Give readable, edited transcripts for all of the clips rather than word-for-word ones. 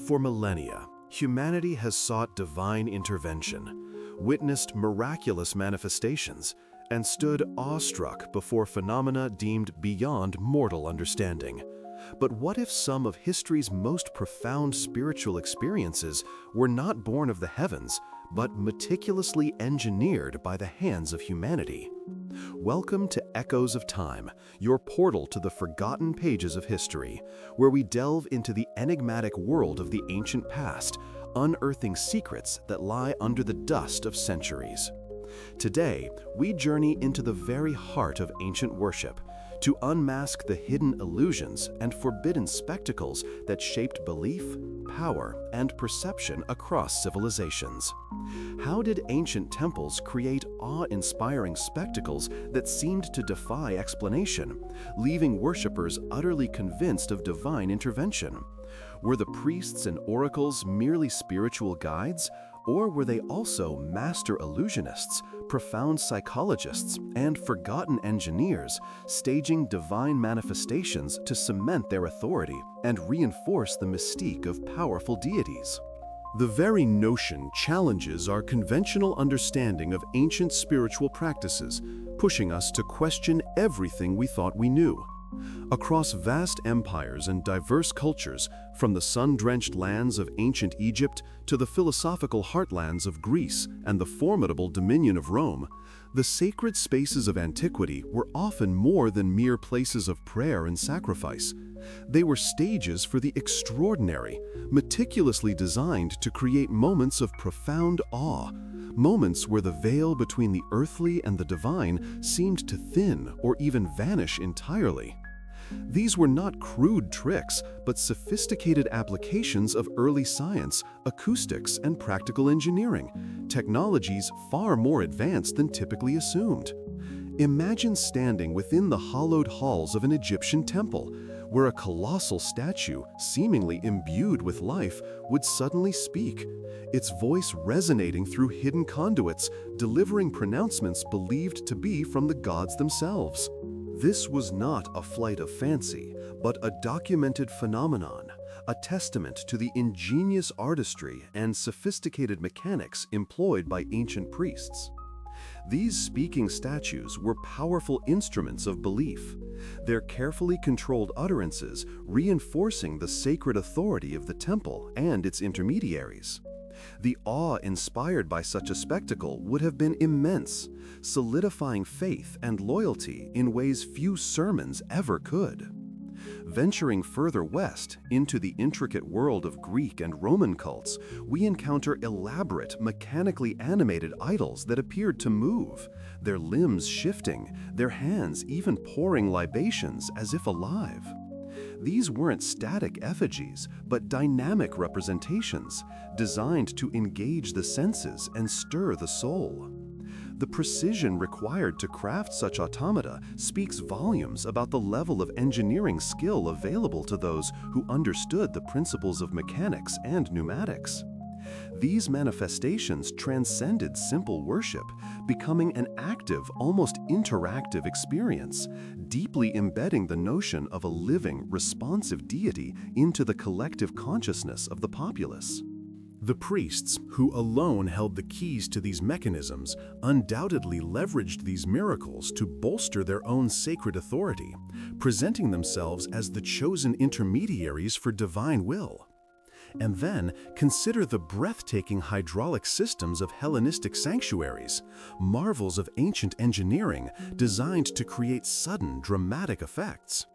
For millennia, humanity has sought divine intervention, witnessed miraculous manifestations, and stood awestruck before phenomena deemed beyond mortal understanding. But what if some of history's most profound spiritual experiences were not born of the heavens, but meticulously engineered by the hands of humanity? Welcome to Echoes of Time, your portal to the forgotten pages of history, where we delve into the enigmatic world of the ancient past, unearthing secrets that lie under the dust of centuries. Today, we journey into the very heart of ancient worship, to unmask the hidden illusions and forbidden spectacles that shaped belief, power, and perception across civilizations. How did ancient temples create awe-inspiring spectacles that seemed to defy explanation, leaving worshippers utterly convinced of divine intervention? Were the priests and oracles merely spiritual guides, or were they also master illusionists, profound psychologists, and forgotten engineers, staging divine manifestations to cement their authority and reinforce the mystique of powerful deities? The very notion challenges our conventional understanding of ancient spiritual practices, pushing us to question everything we thought we knew. Across vast empires and diverse cultures, from the sun-drenched lands of ancient Egypt to the philosophical heartlands of Greece and the formidable dominion of Rome, the sacred spaces of antiquity were often more than mere places of prayer and sacrifice. They were stages for the extraordinary, meticulously designed to create moments of profound awe, moments where the veil between the earthly and the divine seemed to thin or even vanish entirely. These were not crude tricks, but sophisticated applications of early science, acoustics, and practical engineering, technologies far more advanced than typically assumed. Imagine standing within the hollowed halls of an Egyptian temple, where a colossal statue, seemingly imbued with life, would suddenly speak, its voice resonating through hidden conduits, delivering pronouncements believed to be from the gods themselves. This was not a flight of fancy, but a documented phenomenon, a testament to the ingenious artistry and sophisticated mechanics employed by ancient priests. These speaking statues were powerful instruments of belief, their carefully controlled utterances reinforcing the sacred authority of the temple and its intermediaries. The awe inspired by such a spectacle would have been immense, solidifying faith and loyalty in ways few sermons ever could. Venturing further west into the intricate world of Greek and Roman cults, we encounter elaborate, mechanically animated idols that appeared to move, their limbs shifting, their hands even pouring libations as if alive. These weren't static effigies, but dynamic representations, designed to engage the senses and stir the soul. The precision required to craft such automata speaks volumes about the level of engineering skill available to those who understood the principles of mechanics and pneumatics. These manifestations transcended simple worship, becoming an active, almost interactive experience, deeply embedding the notion of a living, responsive deity into the collective consciousness of the populace. The priests, who alone held the keys to these mechanisms, undoubtedly leveraged these miracles to bolster their own sacred authority, presenting themselves as the chosen intermediaries for divine will. And then consider the breathtaking hydraulic systems of Hellenistic sanctuaries, marvels of ancient engineering designed to create sudden, dramatic effects.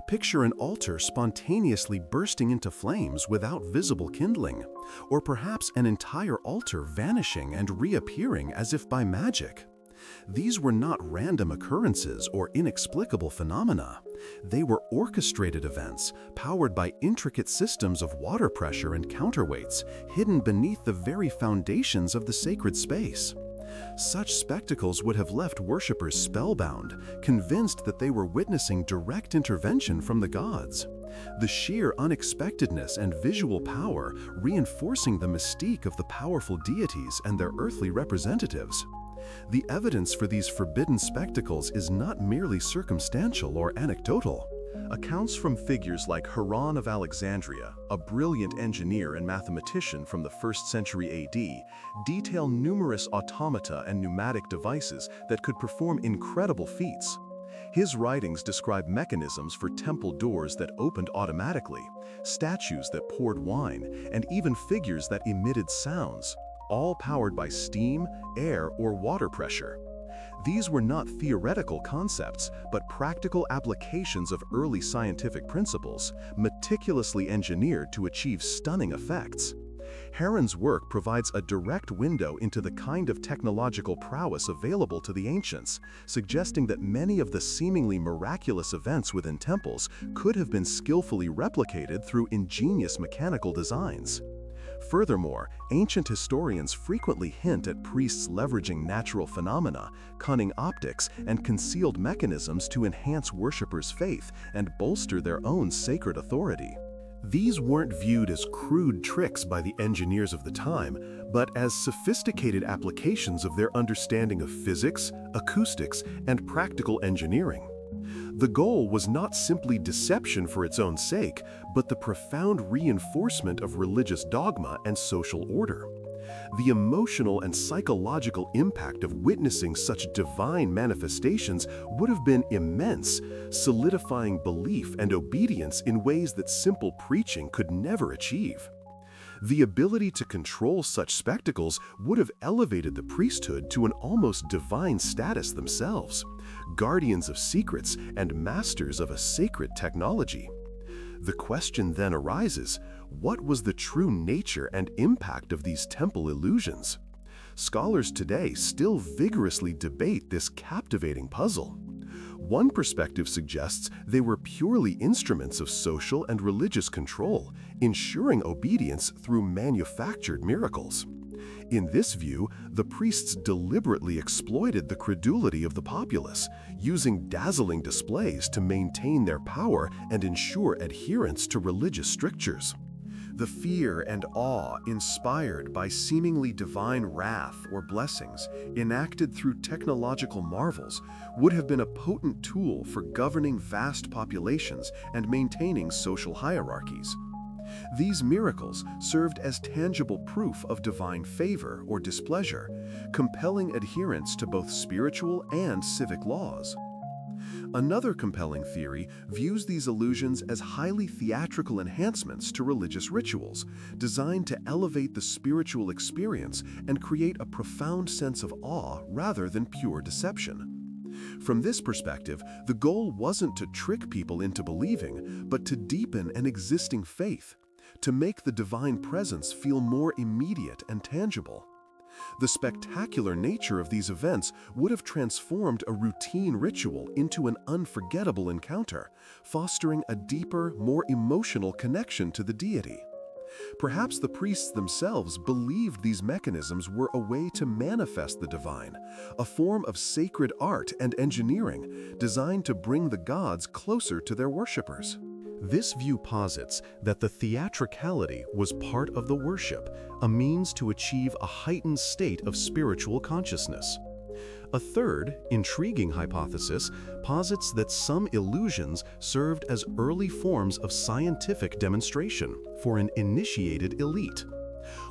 Picture an altar spontaneously bursting into flames without visible kindling, or perhaps an entire altar vanishing and reappearing as if by magic. These were not random occurrences or inexplicable phenomena. They were orchestrated events, powered by intricate systems of water pressure and counterweights, hidden beneath the very foundations of the sacred space. Such spectacles would have left worshippers spellbound, convinced that they were witnessing direct intervention from the gods. The sheer unexpectedness and visual power reinforcing the mystique of the powerful deities and their earthly representatives. The evidence for these forbidden spectacles is not merely circumstantial or anecdotal. Accounts from figures like Heron of Alexandria, a brilliant engineer and mathematician from the 1st century AD, detail numerous automata and pneumatic devices that could perform incredible feats. His writings describe mechanisms for temple doors that opened automatically, statues that poured wine, and even figures that emitted sounds, all powered by steam, air, or water pressure. These were not theoretical concepts, but practical applications of early scientific principles, meticulously engineered to achieve stunning effects. Heron's work provides a direct window into the kind of technological prowess available to the ancients, suggesting that many of the seemingly miraculous events within temples could have been skillfully replicated through ingenious mechanical designs. Furthermore, ancient historians frequently hint at priests leveraging natural phenomena, cunning optics, and concealed mechanisms to enhance worshippers' faith and bolster their own sacred authority. These weren't viewed as crude tricks by the engineers of the time, but as sophisticated applications of their understanding of physics, acoustics, and practical engineering. The goal was not simply deception for its own sake, but the profound reinforcement of religious dogma and social order. The emotional and psychological impact of witnessing such divine manifestations would have been immense, solidifying belief and obedience in ways that simple preaching could never achieve. The ability to control such spectacles would have elevated the priesthood to an almost divine status themselves, guardians of secrets and masters of a sacred technology. The question then arises, what was the true nature and impact of these temple illusions? Scholars today still vigorously debate this captivating puzzle. One perspective suggests they were purely instruments of social and religious control, ensuring obedience through manufactured miracles. In this view, the priests deliberately exploited the credulity of the populace, using dazzling displays to maintain their power and ensure adherence to religious strictures. The fear and awe inspired by seemingly divine wrath or blessings, enacted through technological marvels, would have been a potent tool for governing vast populations and maintaining social hierarchies. These miracles served as tangible proof of divine favor or displeasure, compelling adherence to both spiritual and civic laws. Another compelling theory views these illusions as highly theatrical enhancements to religious rituals, designed to elevate the spiritual experience and create a profound sense of awe rather than pure deception. From this perspective, the goal wasn't to trick people into believing, but to deepen an existing faith, to make the divine presence feel more immediate and tangible. The spectacular nature of these events would have transformed a routine ritual into an unforgettable encounter, fostering a deeper, more emotional connection to the deity. Perhaps the priests themselves believed these mechanisms were a way to manifest the divine, a form of sacred art and engineering designed to bring the gods closer to their worshippers. This view posits that the theatricality was part of the worship, a means to achieve a heightened state of spiritual consciousness. A third, intriguing hypothesis posits that some illusions served as early forms of scientific demonstration for an initiated elite.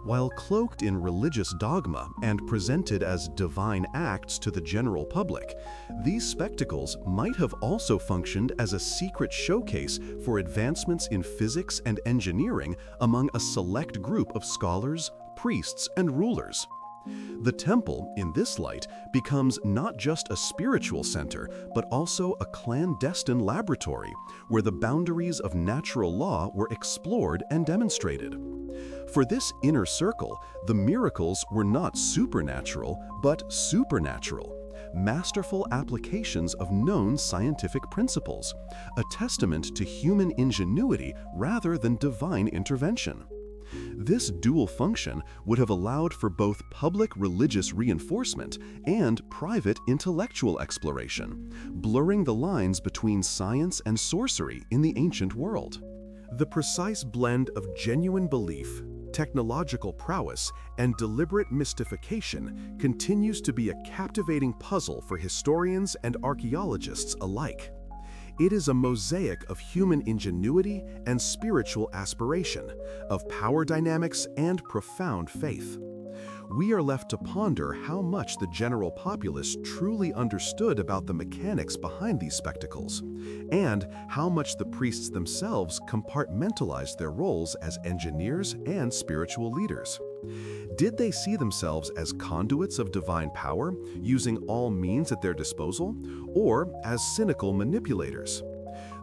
While cloaked in religious dogma and presented as divine acts to the general public, these spectacles might have also functioned as a secret showcase for advancements in physics and engineering among a select group of scholars, priests, and rulers. The temple, in this light, becomes not just a spiritual center, but also a clandestine laboratory where the boundaries of natural law were explored and demonstrated. For this inner circle, the miracles were not supernatural, but supernatural, masterful applications of known scientific principles, a testament to human ingenuity rather than divine intervention. This dual function would have allowed for both public religious reinforcement and private intellectual exploration, blurring the lines between science and sorcery in the ancient world. The precise blend of genuine belief, technological prowess, and deliberate mystification continues to be a captivating puzzle for historians and archaeologists alike. It is a mosaic of human ingenuity and spiritual aspiration, of power dynamics and profound faith. We are left to ponder how much the general populace truly understood about the mechanics behind these spectacles, and how much the priests themselves compartmentalized their roles as engineers and spiritual leaders. Did they see themselves as conduits of divine power, using all means at their disposal, or as cynical manipulators?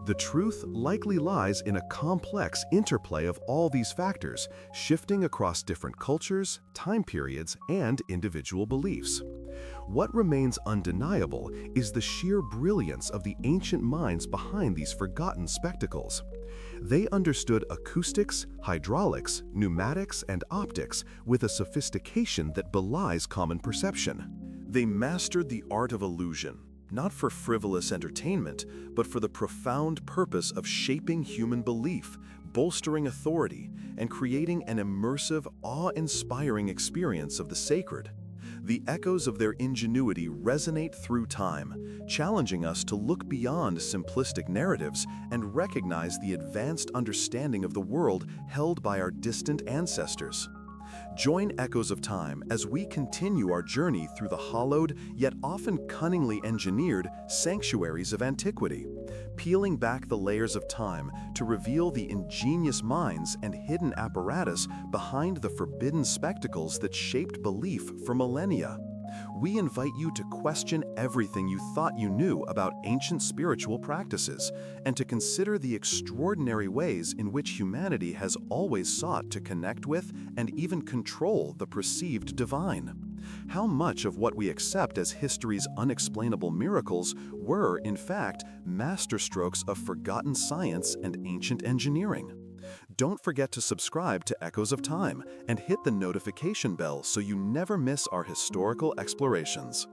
The truth likely lies in a complex interplay of all these factors, shifting across different cultures, time periods, and individual beliefs. What remains undeniable is the sheer brilliance of the ancient minds behind these forgotten spectacles. They understood acoustics, hydraulics, pneumatics, and optics with a sophistication that belies common perception. They mastered the art of illusion, not for frivolous entertainment, but for the profound purpose of shaping human belief, bolstering authority, and creating an immersive, awe-inspiring experience of the sacred. The echoes of their ingenuity resonate through time, challenging us to look beyond simplistic narratives and recognize the advanced understanding of the world held by our distant ancestors. Join Echoes of Time as we continue our journey through the hollowed, yet often cunningly engineered, sanctuaries of antiquity, peeling back the layers of time to reveal the ingenious minds and hidden apparatus behind the forbidden spectacles that shaped belief for millennia. We invite you to question everything you thought you knew about ancient spiritual practices, and to consider the extraordinary ways in which humanity has always sought to connect with and even control the perceived divine. How much of what we accept as history's unexplainable miracles were, in fact, masterstrokes of forgotten science and ancient engineering? Don't forget to subscribe to Echoes of Time and hit the notification bell so you never miss our historical explorations.